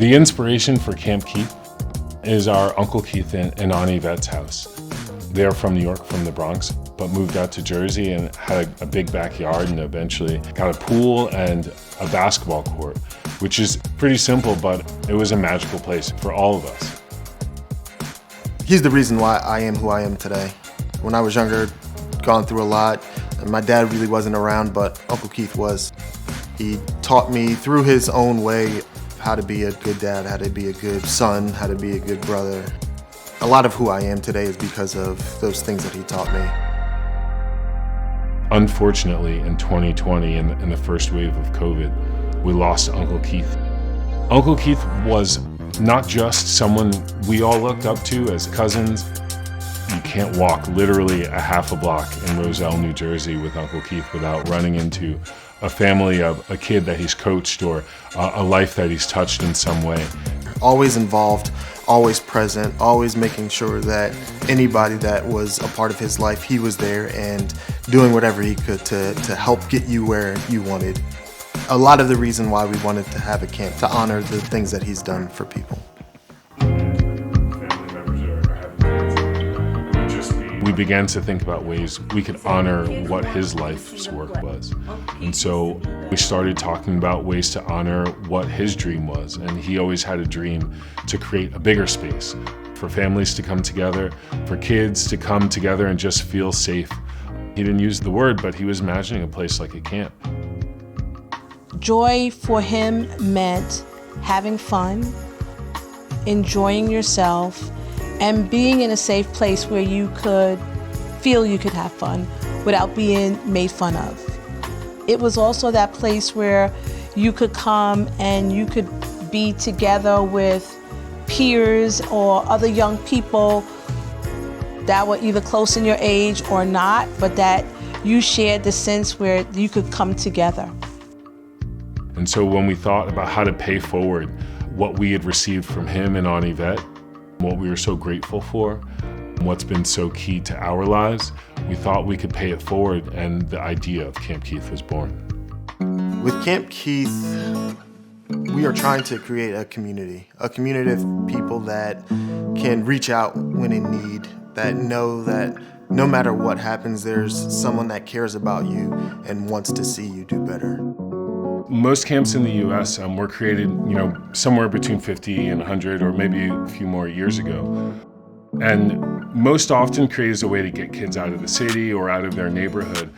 The inspiration for Camp Keith is our Uncle Keith and Aunt Yvette's house. They're from New York, from the Bronx, but moved out to Jersey and had a big backyard and eventually got a pool and a basketball court, which is pretty simple, but it was a magical place for all of us. He's the reason why I am who I am today. When I was younger, gone through a lot, and my dad really wasn't around, but Uncle Keith was. He taught me through his own way how to be a good dad, how to be a good son, how to be a good brother. A lot of who I am today is because of those things that he taught me. Unfortunately, in 2020, in the first wave of COVID, we lost Uncle Keith. Uncle Keith was not just someone we all looked up to as cousins. You can't walk literally a half a block in Roselle, New Jersey with Uncle Keith without running into a family of a kid that he's coached or a life that he's touched in some way. Always involved, always present, always making sure that anybody that was a part of his life, he was there and doing whatever he could to help get you where you wanted. A lot of the reason why we wanted to have a camp, to honor the things that he's done for people. We began to think about ways we could honor what his life's work was. And so we started talking about ways to honor what his dream was. And he always had a dream to create a bigger space for families to come together, for kids to come together and just feel safe. He didn't use the word, but he was imagining a place like a camp. Joy for him meant having fun, enjoying yourself, and being in a safe place where you could feel you could have fun without being made fun of. It was also that place where you could come and you could be together with peers or other young people that were either close in your age or not, but that you shared the sense where you could come together. And so when we thought about how to pay forward what we had received from him and Aunt Yvette, what we were so grateful for, what's been so key to our lives, we thought we could pay it forward, and the idea of Camp Keith was born. With Camp Keith, we are trying to create a community of people that can reach out when in need, that know that no matter what happens, there's someone that cares about you and wants to see you do better. Most camps in the U.S. Were created, somewhere between 50 and 100, or maybe a few more years ago. And most often created as a way to get kids out of the city or out of their neighborhood.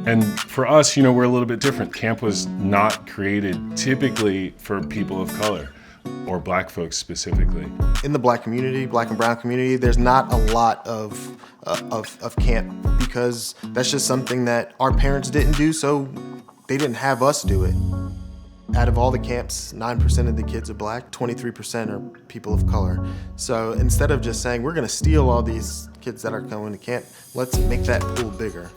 And for us, we're a little bit different. Camp was not created typically for people of color or black folks specifically. In the black community, black and brown community, there's not a lot of camp because that's just something that our parents didn't do, so they didn't have us do it. Out of all the camps, 9% of the kids are black, 23% are people of color. So instead of just saying, we're gonna steal all these kids that are going to camp, let's make that pool bigger.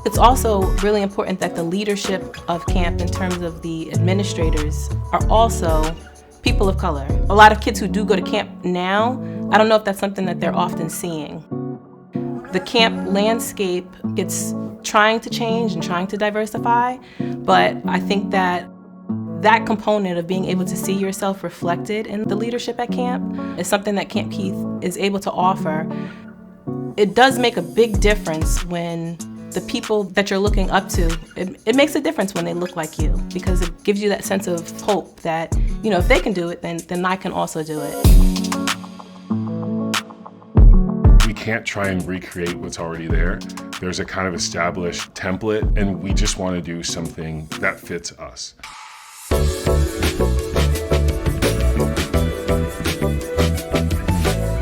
It's also really important that the leadership of camp, in terms of the administrators, are also people of color. A lot of kids who do go to camp now, I don't know if that's something that they're often seeing. The camp landscape, it's trying to change and trying to diversify, but I think that component of being able to see yourself reflected in the leadership at camp is something that Camp Keith is able to offer. It does make a big difference when the people that you're looking up to, it makes a difference when they look like you, because it gives you that sense of hope that, if they can do it, then I can also do it. We can't try and recreate what's already there. There's a kind of established template, and we just want to do something that fits us.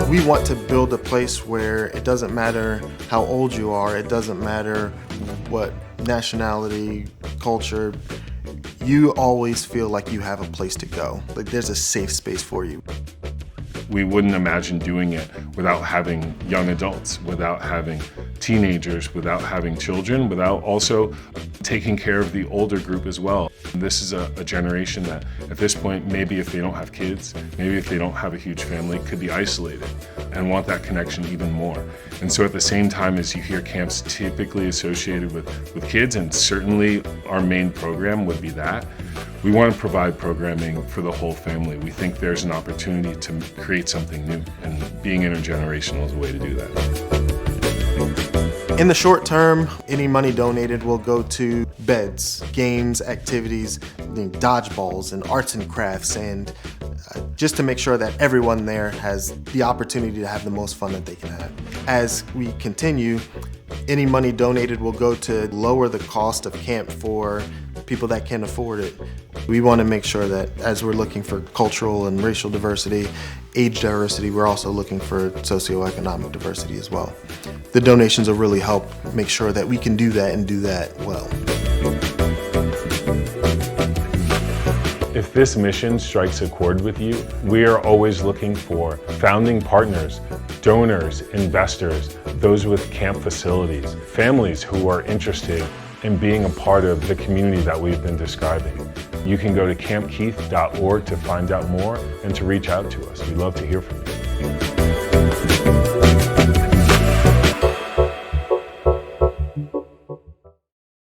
We want to build a place where it doesn't matter how old you are, it doesn't matter what nationality, culture, you always feel like you have a place to go. Like there's a safe space for you. We wouldn't imagine doing it without having young adults, without having teenagers, without having children, without also taking care of the older group as well. This is a generation that at this point, maybe if they don't have kids, maybe if they don't have a huge family, could be isolated and want that connection even more. And so at the same time as you hear camps typically associated with kids, and certainly our main program would be that, We want to provide programming for the whole family. We think there's an opportunity to create something new, and being intergenerational is a way to do that. In the short term, any money donated will go to beds, games, activities, dodgeballs, and arts and crafts, and just to make sure that everyone there has the opportunity to have the most fun that they can have. As we continue, any money donated will go to lower the cost of camp for people that can afford it. We want to make sure that as we're looking for cultural and racial diversity, age diversity, we're also looking for socioeconomic diversity as well. The donations will really help make sure that we can do that and do that well. If this mission strikes a chord with you, we are always looking for founding partners, donors, investors, those with camp facilities, families who are interested in being a part of the community that we've been describing. You can go to campkeith.org to find out more and to reach out to us. We'd love to hear from you.